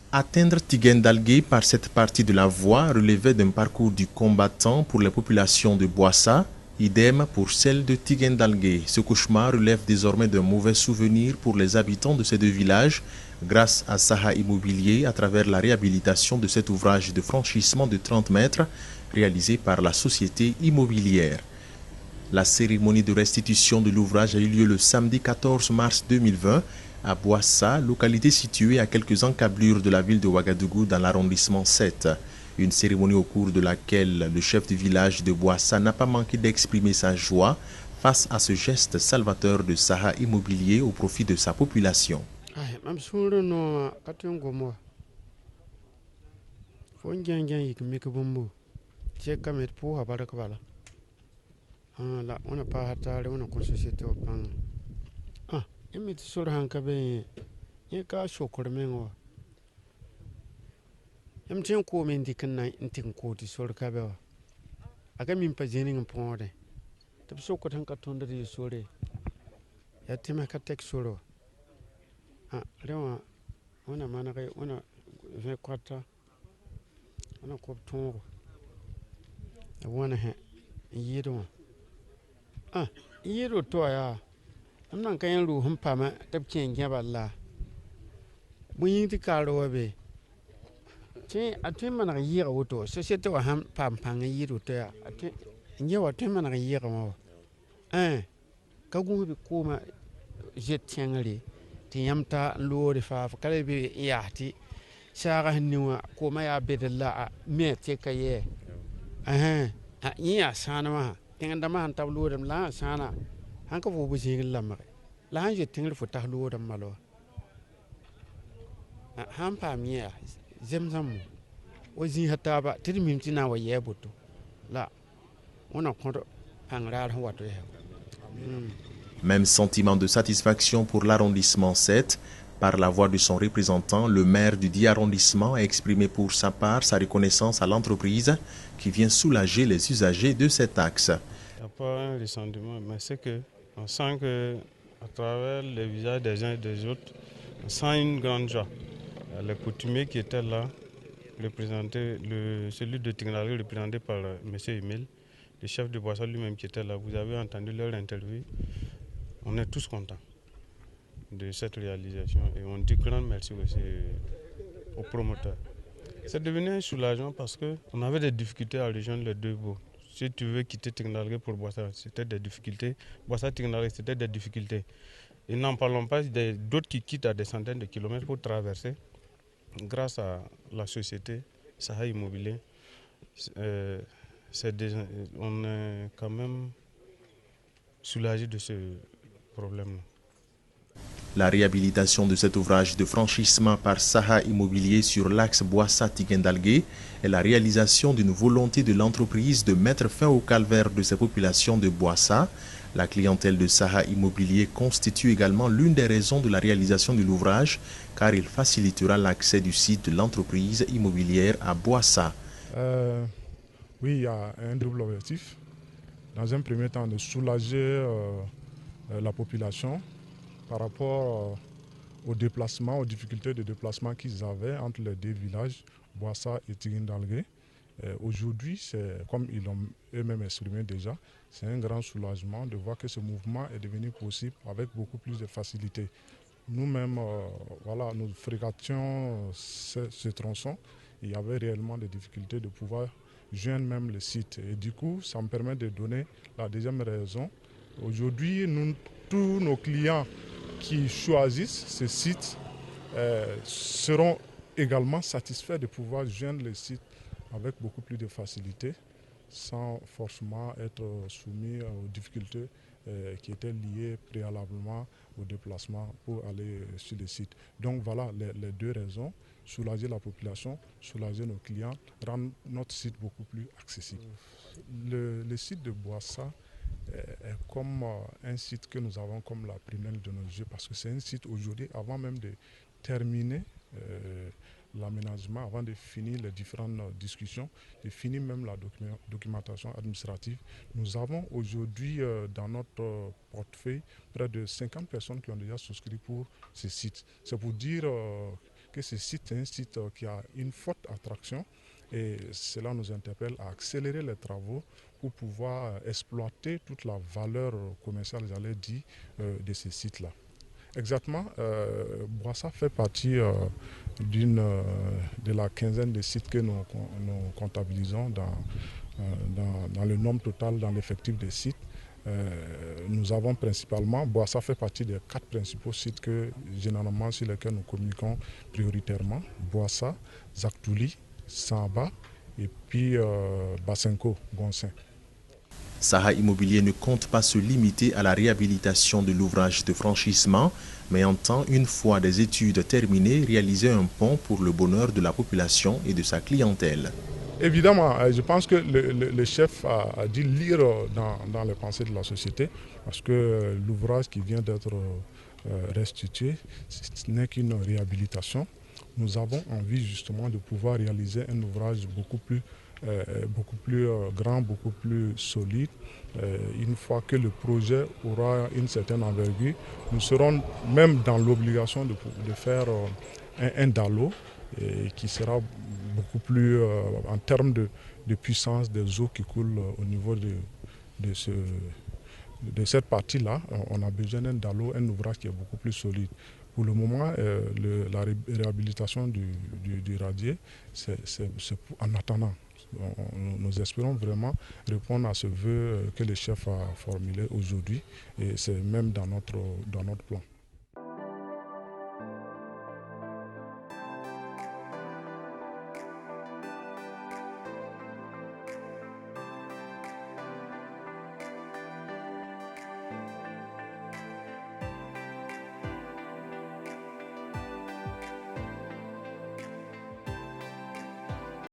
Atteindre Tigendalgué par cette partie de la voie relevait d'un parcours du combattant pour les populations de Boissa, idem pour celle de Tigendalgué. Ce cauchemar relève désormais d'un mauvais souvenir pour les habitants de ces deux villages grâce à Saha Immobilier à travers la réhabilitation de cet ouvrage de franchissement de 30 mètres réalisé par la société immobilière. La cérémonie de restitution de l'ouvrage a eu lieu le samedi 14 mars 2020 à Boissa, localité située à quelques encablures de la ville de Ouagadougou dans l'arrondissement 7. Une cérémonie au cours de laquelle le chef du village de Boissa n'a pas manqué d'exprimer sa joie face à ce geste salvateur de Saha Immobilier au profit de sa population. Même sentiment de satisfaction pour l'arrondissement 7. Par la voix de son représentant, le maire du dit arrondissement a exprimé pour sa part sa reconnaissance à l'entreprise qui vient soulager les usagers de cet axe. Il n'y a pas un ressentiment, mais c'est qu'on sent qu'à travers les visages des uns et des autres, on sent une grande joie. Les coutumiers qui étaient là, celui de Tignalé représenté par M. Emile, le chef de Boissa lui-même qui était là, vous avez entendu leur interview. On est tous contents de cette réalisation et on dit grand merci aussi aux promoteurs. C'est devenu un soulagement parce qu'on avait des difficultés à rejoindre les deux bouts. Si tu veux quitter Tignalé pour Boissa, c'était des difficultés. Boissa Tignalé, c'était des difficultés. Et n'en parlons pas d'autres qui quittent à des centaines de kilomètres pour traverser. Grâce à la société Saha Immobilier, on est quand même soulagé de ce problème-là. La réhabilitation de cet ouvrage de franchissement par Saha Immobilier sur l'axe Boissa-Tigendalgué est la réalisation d'une volonté de l'entreprise de mettre fin au calvaire de ces populations de Boissa. La clientèle de Saha Immobilier constitue également l'une des raisons de la réalisation de l'ouvrage car il facilitera l'accès du site de l'entreprise immobilière à Boissa. Oui, il y a un double objectif. Dans un premier temps, de soulager la population par rapport aux déplacements, aux difficultés de déplacement qu'ils avaient entre les deux villages, Boissa et Tigendalgué. Aujourd'hui, comme ils l'ont eux-mêmes exprimé déjà, c'est un grand soulagement de voir que ce mouvement est devenu possible avec beaucoup plus de facilité. Nous-mêmes, voilà, nous fréquentions ce tronçon. Il y avait réellement des difficultés de pouvoir joindre même le site. Et du coup, ça me permet de donner la deuxième raison. Aujourd'hui, tous nos clients qui choisissent ce site seront également satisfaits de pouvoir joindre le site avec beaucoup plus de facilité, sans forcément être soumis aux difficultés qui étaient liées préalablement au déplacement pour aller sur le site. Donc voilà les deux raisons, soulager la population, soulager nos clients, rendre notre site beaucoup plus accessible. Le site de Boissa est comme un site que nous avons comme la prunelle de nos yeux parce que c'est un site aujourd'hui, avant même de terminer l'aménagement, avant de finir les différentes discussions, de finir même la documentation administrative. Nous avons aujourd'hui dans notre portefeuille près de 50 personnes qui ont déjà souscrit pour ce site. C'est pour dire que ce site est un site qui a une forte attraction et cela nous interpelle à accélérer les travaux pour pouvoir exploiter toute la valeur commerciale, j'allais dire, de ces sites-là. Exactement, Boissa fait partie de la quinzaine de sites que nous comptabilisons dans le nombre total, dans l'effectif des sites. Nous avons principalement, Boissa fait partie des 4 principaux sites généralement sur lesquels nous communiquons prioritairement. Boissa, Zaktouli, Samba et puis Basenko, Gonsin. Saha Immobilier ne compte pas se limiter à la réhabilitation de l'ouvrage de franchissement, mais entend, une fois des études terminées, réaliser un pont pour le bonheur de la population et de sa clientèle. Évidemment, je pense que le chef a dû lire dans les pensées de la société, parce que l'ouvrage qui vient d'être restitué, ce n'est qu'une réhabilitation. Nous avons envie justement de pouvoir réaliser un ouvrage beaucoup plus grand, beaucoup plus solide. Une fois que le projet aura une certaine envergure, nous serons même dans l'obligation de faire un DALO qui sera beaucoup plus en termes de puissance des eaux qui coulent au niveau de cette partie-là. On a besoin d'un DALO, un ouvrage qui est beaucoup plus solide. Pour le moment, la réhabilitation du radier, c'est en attendant. Nous espérons vraiment répondre à ce vœu que le chef a formulé aujourd'hui et c'est même dans notre plan.